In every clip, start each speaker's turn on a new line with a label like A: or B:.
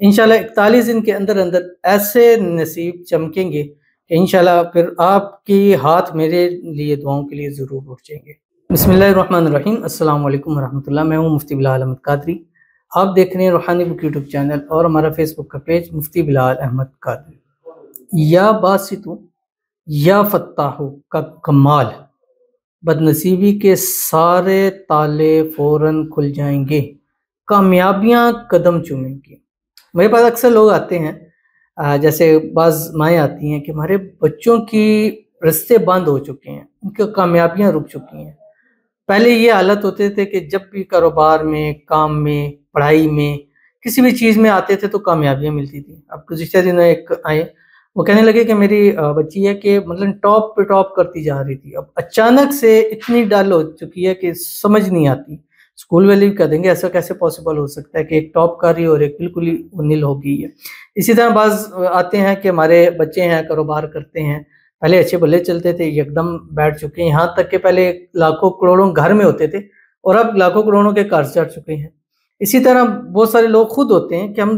A: انشاءاللہ 41 دن کے اندر اندر ایسے نصیب چمکیں گے کہ انشاءاللہ پھر آپ کی ہاتھ میرے لیے دعاؤں کے لیے ضرور اٹھ جائیں گے۔ بسم اللہ الرحمن الرحیم۔ السلام علیکم ورحمۃ اللہ۔ میں ہوں مفتی بلال احمد قادری۔ آپ دیکھ رہے ہیں روحانی بک یوٹیوب چینل اور ہمارا فیس بک کا پیج مفتی بلال احمد قادری۔ یا باسطو یا فتاحو کا کمال، بدنصیبی کے سارے تالے فوراً کھل جائیں گے، کامیابیاں قدم چومیں گی۔ میرے پاس اکثر لوگ آتے ہیں، جیسے بعض مائیں آتی ہیں کہ ہمارے بچوں کی رستے بند ہو چکے ہیں، ان کی کامیابیاں رک چکی ہیں۔ پہلے یہ حالت ہوتے تھے کہ جب بھی کاروبار میں، کام میں، پڑھائی میں، کسی بھی چیز میں آتے تھے تو کامیابیاں ملتی تھیں۔ اب گزشتہ دنوں ایک آئے، وہ کہنے لگے کہ میری بچی ہے کہ مطلب ٹاپ پہ ٹاپ کرتی جا رہی تھی، اب اچانک سے اتنی ڈل ہو چکی ہے کہ سمجھ نہیں آتی۔ اسکول والے بھی کہہ دیں گے ایسا کیسے پاسبل ہو سکتا ہے کہ ایک ٹاپ کر رہی ہے اور ایک بالکل ہی نل ہو گئی ہے۔ اسی طرح بعض آتے ہیں کہ ہمارے بچے ہیں، کاروبار کرتے ہیں، پہلے اچھے بھلے چلتے تھے، یکدم بیٹھ چکے ہیں، یہاں تک کہ پہلے لاکھوں کروڑوں گھر میں ہوتے تھے اور اب لاکھوں کروڑوں کے قرض چڑھ چکے ہیں۔ اسی طرح بہت سارے لوگ خود ہوتے ہیں کہ ہم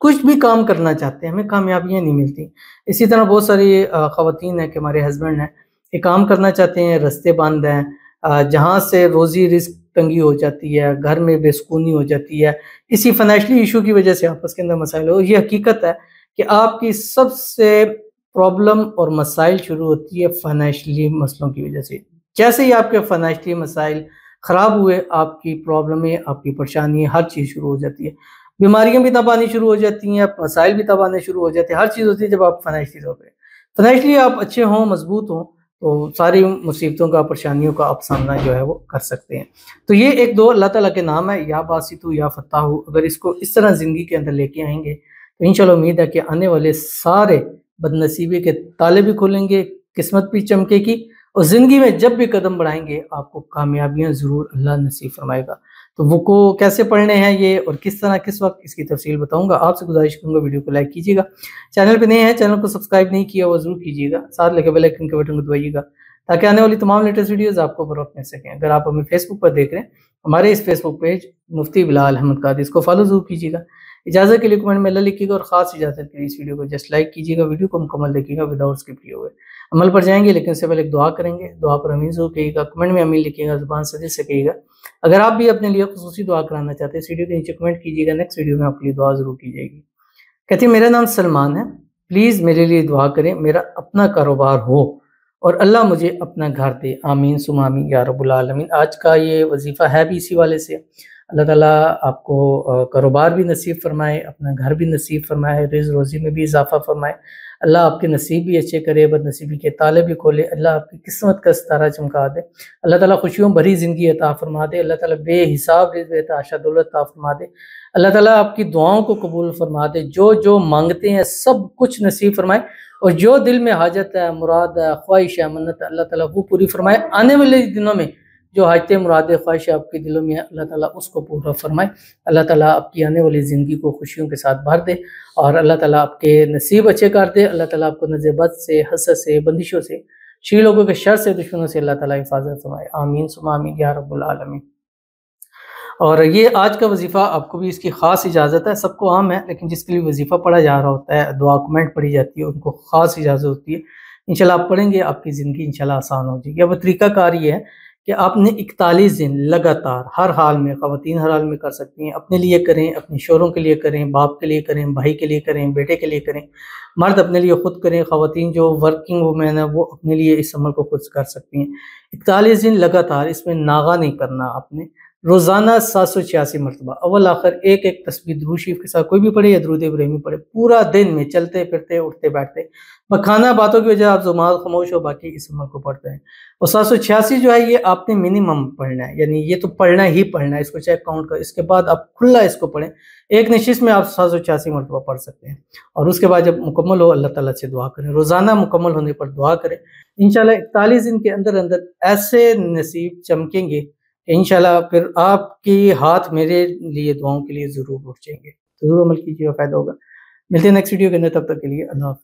A: کچھ بھی کام کرنا چاہتے ہیں، ہمیں کامیابیاں نہیں ملتی۔ اسی طرح بہت ساری خواتین ہیں کہ ہمارے ہسبینڈ ہیں کہ کام کرنا چاہتے ہیں، رستے بند ہیں، جہاں سے روزی رزق تنگی ہو جاتی ہے، گھر میں بے سکونی ہو جاتی ہے، اسی فائنینشلی ایشو کی وجہ سے آپس کے اندر مسائل ہو۔ یہ حقیقت ہے کہ آپ کی سب سے پرابلم اور مسائل شروع ہوتی ہے فائنینشلی مسئلوں کی وجہ سے۔ جیسے ہی آپ کے فائنینشلی مسائل خراب ہوئے، آپ کی پرابلمیں، آپ کی پریشانیاں، ہر چیز شروع ہو جاتی ہے۔ بیماریاں بھی تب آنی شروع ہو جاتی ہیں، مسائل بھی تب آنے شروع ہو جاتے ہیں، ہر چیز ہوتی ہے جب آپ فائنینشلی ہو گئے۔ فائنینشلی آپ اچھے ہوں، مضبوط ہوں تو ساری مصیبتوں کا، پریشانیوں کا آپ سامنا جو ہے وہ کر سکتے ہیں۔ تو یہ ایک دو اللہ تعالیٰ کے نام ہے، یا باسطو یا فتاحو۔ اگر اس کو اس طرح زندگی کے اندر لے کے آئیں گے تو انشاءاللہ امید ہے کہ آنے والے سارے بدنصیبی کے تالے بھی کھولیں گے، قسمت بھی چمکے گی، اور زندگی میں جب بھی قدم بڑھائیں گے آپ کو کامیابیاں ضرور اللہ نصیب فرمائے گا۔ تو وہ کو کیسے پڑھنے ہیں یہ اور کس طرح کس وقت، اس کی تفصیل بتاؤں گا۔ آپ سے گزارش کروں گا ویڈیو کو لائک کیجیے گا، چینل پہ نئے ہیں چینل کو سبسکرائب نہیں کیا وہ ضرور کیجیے گا، ساتھ لگے بیل آئیکن کے بٹن کو دبائیے گا تاکہ آنے والی تمام لیٹسٹ ویڈیوز آپ کو بروقت مل سکیں۔ اگر آپ ہمیں فیس بک پر دیکھ رہے ہیں، ہمارے اس فیس بک پیج مفتی بلال احمد قادری، اس کو فالو ضرور کیجیے گا۔ اجازت کے لیے کمنٹ میں اللہ لکھیے گا، اور خاص اجازت کے لیے اس ویڈیو کو جسٹ لائک کیجیے گا، ویڈیو کو مکمل دیکھیے گا وداؤٹ اسکپ کیے ہوئے۔ عمل پر جائیں گے لیکن اس سے پہلے ایک دعا کریں گے، دعا پر امین ضرور کہیے گا، کمنٹ میں امین لکھیے گا، زبان سے دل سے کہیے گا۔ اگر آپ بھی اپنے لیے خصوصی دعا کرانا چاہتے ہیں، اس ویڈیو کے نیچے کمنٹ کیجیے گا، نیکسٹ ویڈیو میں آپ کے لیے دعا ضرور کی جائے گی۔ کہتے ہیں میرا نام سلمان ہے، پلیز میرے لیے دعا کریں، میرا اپنا کاروبار ہو اور اللہ مجھے اپنا گھر دے، آمین ثم آمین یا رب العالمین۔ آج کا یہ وظیفہ ہے بھی اسی والے سے۔ اللہ تعالیٰ آپ کو کاروبار بھی نصیب فرمائے، اپنا گھر بھی نصیب فرمائے، رزق روزی میں بھی اضافہ فرمائے، اللہ آپ کے نصیب بھی اچھے کرے، بد نصیبی کے تالے بھی کھولے، اللہ آپ کی قسمت کا ستارہ چمکا دے، اللہ تعالیٰ خوشیوں بھری زندگی عطا فرما دے، اللہ تعالیٰ بے حساب رزق بے تحاشا دولت عطا فرما دے، اللہ تعالیٰ آپ کی دعاؤں کو قبول فرما دے، جو جو مانگتے ہیں سب کچھ نصیب فرمائے، اور جو دل میں حاجت ہے، مراد ہے، خواہش ہے، منت ہے، اللہ تعالیٰ وہ پوری فرمائے۔ آنے والے دنوں میں جو حاجتیں، مرادیں، خواہش آپ کے دلوں میں ہے، اللہ تعالیٰ اس کو پورا فرمائے، اللہ تعالیٰ آپ کی آنے والی زندگی کو خوشیوں کے ساتھ بھر دے، اور اللہ تعالیٰ آپ کے نصیب اچھے کر دے، اللہ تعالیٰ آپ کو نظر بد سے، حسد سے، بندشوں سے، شی لوگوں کے شر سے، دشمنوں سے اللہ تعالیٰ حفاظت فرمائے، آمین ثم آمین یا رب العالمین۔ اور یہ آج کا وظیفہ آپ کو بھی اس کی خاص اجازت ہے، سب کو عام ہے لیکن جس کے لیے وظیفہ پڑھا جا رہا ہوتا ہے، دعا کمنٹ پڑھی جاتی ہے، ان کو خاص اجازت ہوتی ہے۔ انشاءاللہ آپ پڑھیں گے، آپ کی زندگی انشاءاللہ آسان ہو جائے گی۔ اب طریقہ کار یہ ہے کہ آپ نے 41 دن لگاتار ہر حال میں، خواتین ہر حال میں کر سکتی ہیں، اپنے لیے کریں، اپنے شوہروں کے لیے کریں، باپ کے لیے کریں، بھائی کے لیے کریں، بیٹے کے لیے کریں، مرد اپنے لیے خود کریں، خواتین جو ورکنگ وومین ہیں وہ اپنے لیے اس عمل کو خود کر سکتی ہیں۔ 41 دن لگاتار، اس میں ناغہ نہیں کرنا آپ نے، روزانہ 786 مرتبہ اول آخر ایک ایک تسبیح درود شریف کے ساتھ کوئی بھی پڑھے یا درود ابراہیمی پڑھے، پورا دن میں چلتے پھرتے اٹھتے بیٹھتے، بکھانا باتوں کی وجہ آپ زبان خاموش ہو، باقی اس عمل کو پڑھتے ہیں۔ اور 786 جو ہے یہ آپ نے منیمم پڑھنا ہے، یعنی یہ تو پڑھنا ہی پڑھنا ہے، اس کو چاہے کاؤنٹ کر، اس کے بعد آپ کھلا اس کو پڑھیں، ایک نشست میں آپ 786 مرتبہ پڑھ سکتے ہیں۔ اور اس کے بعد جب مکمل ہو اللہ تعالیٰ سے دعا کریں، روزانہ مکمل ہونے پر دعا کریں، انشاءاللہ 41 دن کے اندر اندر ایسے نصیب چمکیں گے کہ انشاءاللہ پھر آپ کی ہاتھ میرے لیے دعاؤں کے لیے ضرور اٹھ جائیں گے۔ ضرور عمل کیجیے گا، فائدہ ہوگا۔ ملتے ہیں نیکسٹ ویڈیو کے اندر، تب تک کے لیے اللہ حافظ۔